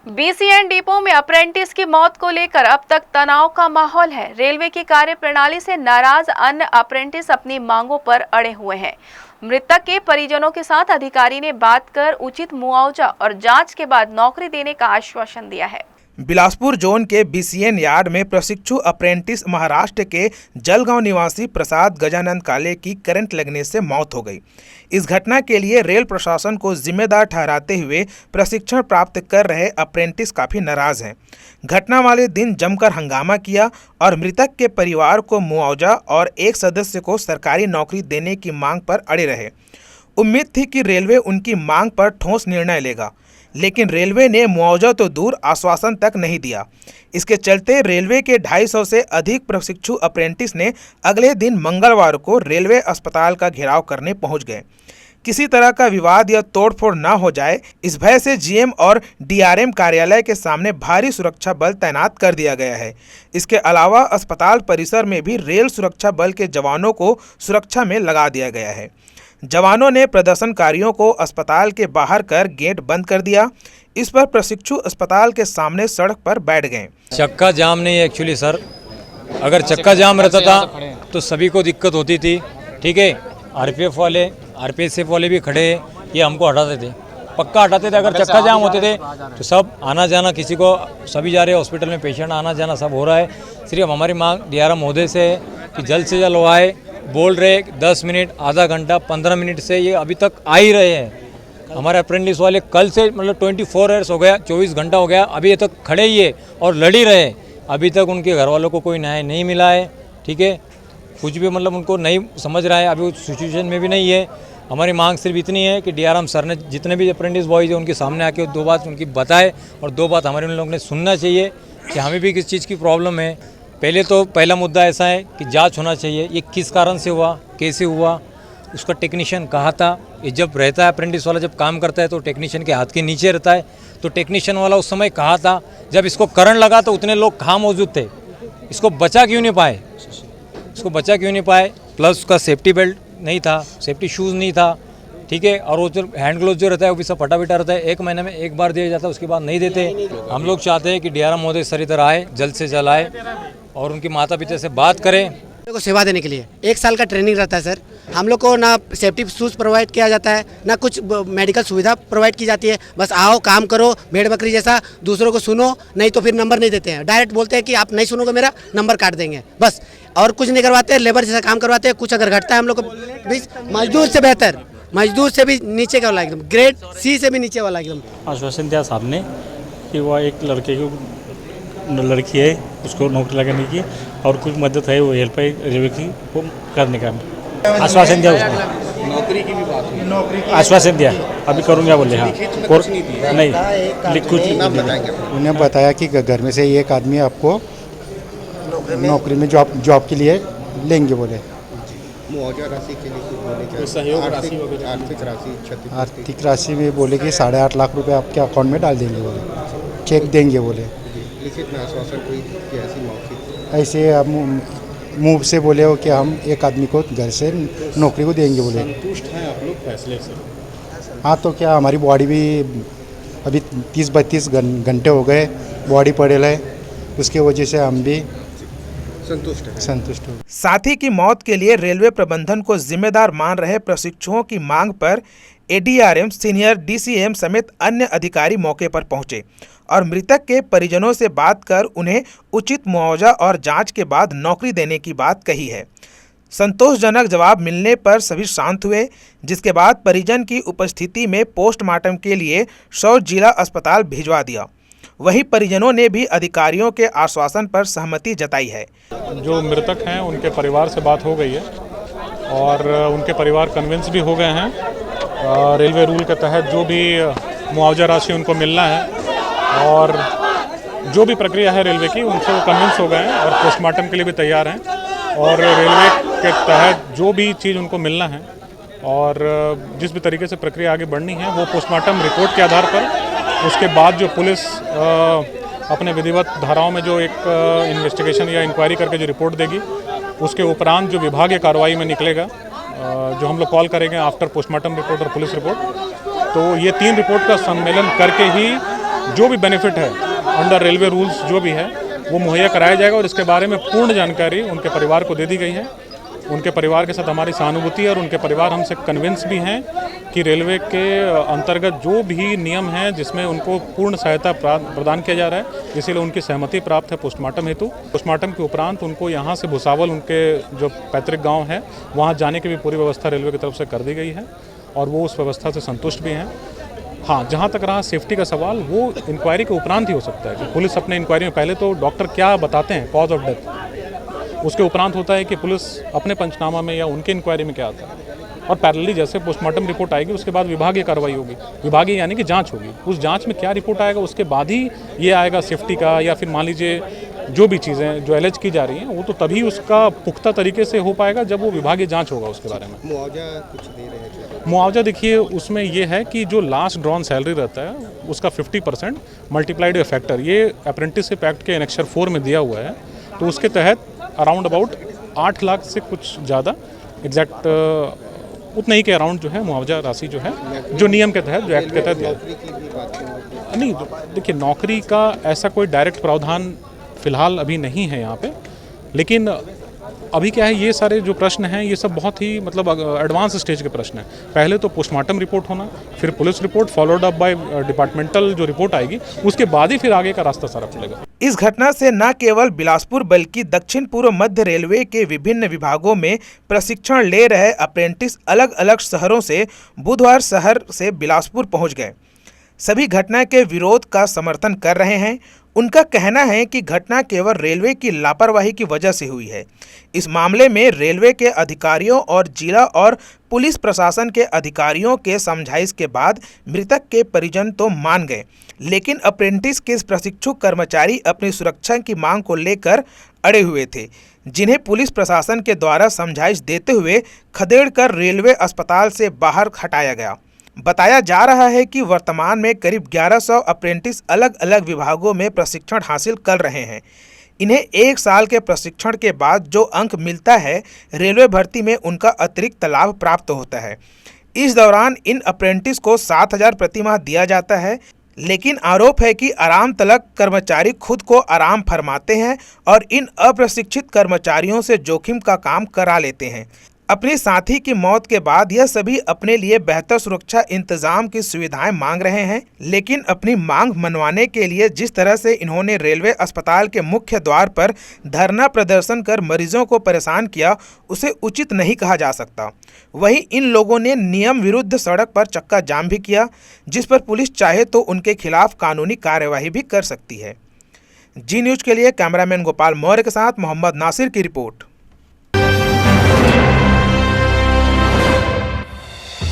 BCN depot में apprentice की मौत को लेकर अब तक तनाव का माहौल है। रेलवे की कार्यप्रणाली से नाराज अन्य अप्रेंटिस अपनी मांगों पर अड़े हुए हैं। मृतक के परिजनों के साथ अधिकारी ने बात कर उचित मुआवजा और जांच के बाद नौकरी देने का आश्वासन दिया है। बिलासपुर जोन के बीसीएन यार्ड में प्रशिक्षु अप्रेंटिस महाराष्ट्र के जलगांव निवासी प्रसाद गजानंद काले की करंट लगने से मौत हो गई। इस घटना के लिए रेल प्रशासन को जिम्मेदार ठहराते हुए प्रशिक्षण प्राप्त कर रहे अप्रेंटिस काफ़ी नाराज हैं। घटना वाले दिन जमकर हंगामा किया और मृतक के परिवार को मुआवजा और एक सदस्य को सरकारी नौकरी देने की मांग पर अड़े रहे। उम्मीद थी कि रेलवे उनकी मांग पर ठोस निर्णय लेगा, लेकिन रेलवे ने मुआवजा तो दूर आश्वासन तक नहीं दिया। इसके चलते रेलवे के 250 से अधिक प्रशिक्षु अप्रेंटिस ने अगले दिन मंगलवार को रेलवे अस्पताल का घेराव करने पहुंच गए। किसी तरह का विवाद या तोड़फोड़ न हो जाए, इस भय से जीएम और डीआरएम कार्यालय के सामने भारी सुरक्षा बल तैनात कर दिया गया है। इसके अलावा अस्पताल परिसर में भी रेल सुरक्षा बल के जवानों को सुरक्षा में लगा दिया गया है। जवानों ने प्रदर्शनकारियों को अस्पताल के बाहर कर गेट बंद कर दिया। इस पर प्रशिक्षु अस्पताल के सामने सड़क पर बैठ गए। चक्का जाम नहीं है एक्चुअली सर, अगर चक्का जाम रहता था तो सभी को दिक्कत होती थी। ठीक है, आरपीएफ वाले भी खड़े, ये हमको हटाते थे, पक्का हटाते थे। अगर चक्का जाम होते थे तो सब आना जाना, किसी को सभी जा रहे हैं हॉस्पिटल में, पेशेंट आना जाना सब हो रहा है। सिर्फ हमारी मांग डीआरएम महोदय से है कि जल्द से जल्द वो आए। बोल रहे 10 मिनट, आधा घंटा, 15 मिनट से ये अभी तक आ ही रहे हैं। हमारे अप्रेंटिस वाले कल से मतलब 24 आवर्स हो गया, 24 घंटा हो गया, अभी तक खड़े ही है और लड़ ही रहे। अभी तक उनके घर वालों को कोई न्याय नहीं मिला है। ठीक है, कुछ भी मतलब उनको नहीं समझ रहा है, अभी उस सिचुएशन में भी नहीं है। हमारी मांग सिर्फ इतनी है कि डीआरएम सर ने जितने भी अप्रेंटिस बॉयज़ हैं उनके सामने आके 2 बात उनकी बताए और 2 बात हमारे उन लोगों ने सुनना चाहिए कि हमें भी किस चीज़ की प्रॉब्लम है। पहला मुद्दा ऐसा है कि जांच होना चाहिए, ये किस कारण से हुआ, कैसे हुआ, उसका टेक्नीशियन कहाँ था। ये जब रहता है अप्रेंटिस वाला, जब काम करता है तो टेक्नीशियन के हाथ के नीचे रहता है, तो टेक्नीशियन वाला उस समय कहाँ था, जब इसको करंट लगा तो उतने लोग कहाँ मौजूद थे, इसको बचा क्यों नहीं पाए। प्लस उसका सेफ्टी बेल्ट नहीं था, सेफ्टी शूज़ नहीं था। ठीक है, और वो जो हैंड ग्लोव जो रहता है वो भी सब फटा बिटा रहता है, 1 महीने में 1 बार दिया जाता है, उसके बाद नहीं देते। हम लोग चाहते हैं कि डीआरएम महोदय सर इधर आए, जल्द से जल्द आए और उनके माता पिता से बात करें। को सेवा देने के लिए 1 साल का ट्रेनिंग रहता है सर। हम लोग को ना सेफ्टी शूज़ प्रोवाइड किया जाता है, ना कुछ मेडिकल सुविधा प्रोवाइड की जाती है। बस आओ, काम करो, भेड़ बकरी जैसा, दूसरों को सुनो, नहीं तो फिर नंबर नहीं देते हैं। डायरेक्ट बोलते हैं कि आप नहीं सुनोगे मेरा नंबर काट देंगे, बस। और कुछ नहीं करवाते हैं, लेबर जैसा काम करवाते हैं। कुछ अगर घटता है हम लोग को मजदूर से बेहतर, मजदूर से भी नीचे का वाला, एकदम ग्रेड सी से भी नीचे वाला एकदम। आश्वासन दिया साहब ने कि वह एक लड़की है उसको नौकरी लगाने की और कुछ मदद है वो हेल्प है रेलवे की वो करने का आश्वासन दिया। उसने नौकरी की भी बात हुई, आश्वासन दिया अभी करूँगा बोले। हाँ, और नहीं कुछ उन्हें बताया कि घर में से एक आदमी आपको नौकरी में जॉब के लिए लेंगे बोले। मुआवजा राशि के लिए कुछ बोले, सहयोग राशि वगैरह, आर्थिक राशि में बोले कि 8.5 लाख रुपए आपके अकाउंट में डाल देंगे बोले, चेक देंगे बोले। लिखित में आश्वासन कोई कि ऐसी मौखिक ऐसे मुँह से बोले हो कि हम एक आदमी को घर से नौकरी को देंगे बोले। संतुष्ट हैं आप लोग फैसले से? हाँ, तो क्या हमारी बॉडी भी अभी 30-32 घंटे हो गए बॉडी पड़े है, उसके वजह से हम भी संतुष्ट हो। साथी की मौत के लिए रेलवे प्रबंधन को जिम्मेदार मान रहे प्रशिक्षुओं की मांग पर एडीआरएम, सीनियर डीसीएम समेत अन्य अधिकारी मौके पर पहुंचे और मृतक के परिजनों से बात कर उन्हें उचित मुआवजा और जांच के बाद नौकरी देने की बात कही है। संतोषजनक जवाब मिलने पर सभी शांत हुए, जिसके बाद परिजन की उपस्थिति में पोस्टमार्टम के लिए शव जिला अस्पताल भिजवा दिया। वहीं परिजनों ने भी अधिकारियों के आश्वासन पर सहमति जताई है। जो मृतक हैं उनके परिवार से बात हो गई है और उनके परिवार कन्विंस भी हो गए हैं। रेलवे रूल के तहत जो भी मुआवजा राशि उनको मिलना है और जो भी प्रक्रिया है रेलवे की, उनसे वो कन्विंस हो गए हैं और पोस्टमार्टम के लिए भी तैयार हैं। और रेलवे के तहत जो भी चीज़ उनको मिलना है और जिस भी तरीके से प्रक्रिया आगे बढ़नी है वो पोस्टमार्टम रिपोर्ट के आधार पर, उसके बाद जो पुलिस अपने विधिवत धाराओं में जो एक इन्वेस्टिगेशन या इंक्वायरी करके जो रिपोर्ट देगी, उसके उपरांत जो विभागीय कार्रवाई में निकलेगा, जो हम लोग कॉल करेंगे आफ्टर पोस्टमार्टम रिपोर्ट और पुलिस रिपोर्ट, तो ये 3 रिपोर्ट का सम्मेलन करके ही जो भी बेनिफिट है अंडर रेलवे रूल्स जो भी है वो मुहैया कराया जाएगा और इसके बारे में पूर्ण जानकारी उनके परिवार को दे दी गई है। उनके परिवार के साथ हमारी सहानुभूति है और उनके परिवार हमसे कन्विंस भी हैं कि रेलवे के अंतर्गत जो भी नियम हैं जिसमें उनको पूर्ण सहायता प्रदान किया जा रहा है, इसीलिए उनकी सहमति प्राप्त है पोस्टमार्टम हेतु। पोस्टमार्टम के उपरांत उनको यहाँ से भुसावल उनके जो पैतृक गांव है वहाँ जाने की भी पूरी व्यवस्था रेलवे की तरफ से कर दी गई है और वो उस व्यवस्था से संतुष्ट भी हैं। हाँ, जहाँ तक रहा सेफ्टी का सवाल, वो इंक्वायरी के उपरांत ही हो सकता है कि पुलिस अपने इंक्वायरी में पहले तो डॉक्टर क्या बताते हैं कॉज ऑफ डेथ, उसके उपरांत होता है कि पुलिस अपने पंचनामा में या उनके इंक्वायरी में क्या आता है और पैरेलली जैसे पोस्टमार्टम रिपोर्ट आएगी उसके बाद विभागीय कार्रवाई होगी, विभागीय यानी कि जांच होगी। उस जांच में क्या रिपोर्ट आएगा उसके बाद ही ये आएगा सेफ्टी का या फिर मान लीजिए जो भी चीज़ें जो एलेज की जा रही हैं वो तो तभी उसका पुख्ता तरीके से हो पाएगा जब वो विभागीय जांच होगा उसके बारे में। मुआवजा कुछ दे रहे हैं? मुआवजा देखिए उसमें ये है कि जो लास्ट ड्रॉन सैलरी रहता है उसका 50% मल्टीप्लाइड बाय फैक्टर ये अप्रेंटिसशिप एक्ट के एनेक्सर 4 में दिया हुआ है, तो उसके तहत अराउंड अबाउट 8 लाख से कुछ ज़्यादा एग्जैक्ट उतना ही के अराउंड जो है मुआवजा राशि जो है जो नियम के तहत जो एक्ट के तहत दिया नहीं। देखिए नौकरी का ऐसा कोई डायरेक्ट प्रावधान फिलहाल अभी नहीं है यहाँ पे, लेकिन अभी क्या है ये सारे जो प्रश्न हैं ये सब बहुत ही मतलब एडवांस स्टेज के प्रश्न हैं। पहले तो पोस्टमार्टम रिपोर्ट होना, फिर police report followed up by departmental जो रिपोर्ट आएगी, उसके बाद ही फिर आगे का रास्ता सारा खुलेगा। इस घटना से न केवल बिलासपुर बल्कि दक्षिण पूर्व मध्य रेलवे के विभिन्न विभागों में प्रशिक्षण ले रहे अप्रेंटिस अलग अलग शहरों से बुधवार शहर से बिलासपुर पहुंच गए। सभी घटना के विरोध का समर्थन कर रहे हैं। उनका कहना है कि घटना केवल रेलवे की लापरवाही की वजह से हुई है। इस मामले में रेलवे के अधिकारियों और जिला और पुलिस प्रशासन के अधिकारियों के समझाइश के बाद मृतक के परिजन तो मान गए, लेकिन अप्रेंटिस के प्रशिक्षु कर्मचारी अपनी सुरक्षा की मांग को लेकर अड़े हुए थे, जिन्हें पुलिस प्रशासन के द्वारा समझाइश देते हुए खदेड़कर रेलवे अस्पताल से बाहर हटाया गया। बताया जा रहा है कि वर्तमान में करीब 1100 अप्रेंटिस अलग अलग विभागों में प्रशिक्षण हासिल कर रहे हैं। इन्हें 1 साल के प्रशिक्षण के बाद जो अंक मिलता है रेलवे भर्ती में उनका अतिरिक्त लाभ प्राप्त होता है। इस दौरान इन अप्रेंटिस को 7,000 प्रति माह दिया जाता है, लेकिन आरोप है कि आराम तलक कर्मचारी खुद को आराम फरमाते हैं और इन अप्रशिक्षित कर्मचारियों से जोखिम का काम करा लेते हैं। अपने साथी की मौत के बाद यह सभी अपने लिए बेहतर सुरक्षा इंतजाम की सुविधाएं मांग रहे हैं, लेकिन अपनी मांग मनवाने के लिए जिस तरह से इन्होंने रेलवे अस्पताल के मुख्य द्वार पर धरना प्रदर्शन कर मरीजों को परेशान किया, उसे उचित नहीं कहा जा सकता। वहीं इन लोगों ने नियम विरुद्ध सड़क पर चक्का जाम भी किया, जिस पर पुलिस चाहे तो उनके खिलाफ कानूनी कार्यवाही भी कर सकती है। जी न्यूज के लिए कैमरामैन गोपाल मौर्य के साथ मोहम्मद नासिर की रिपोर्ट।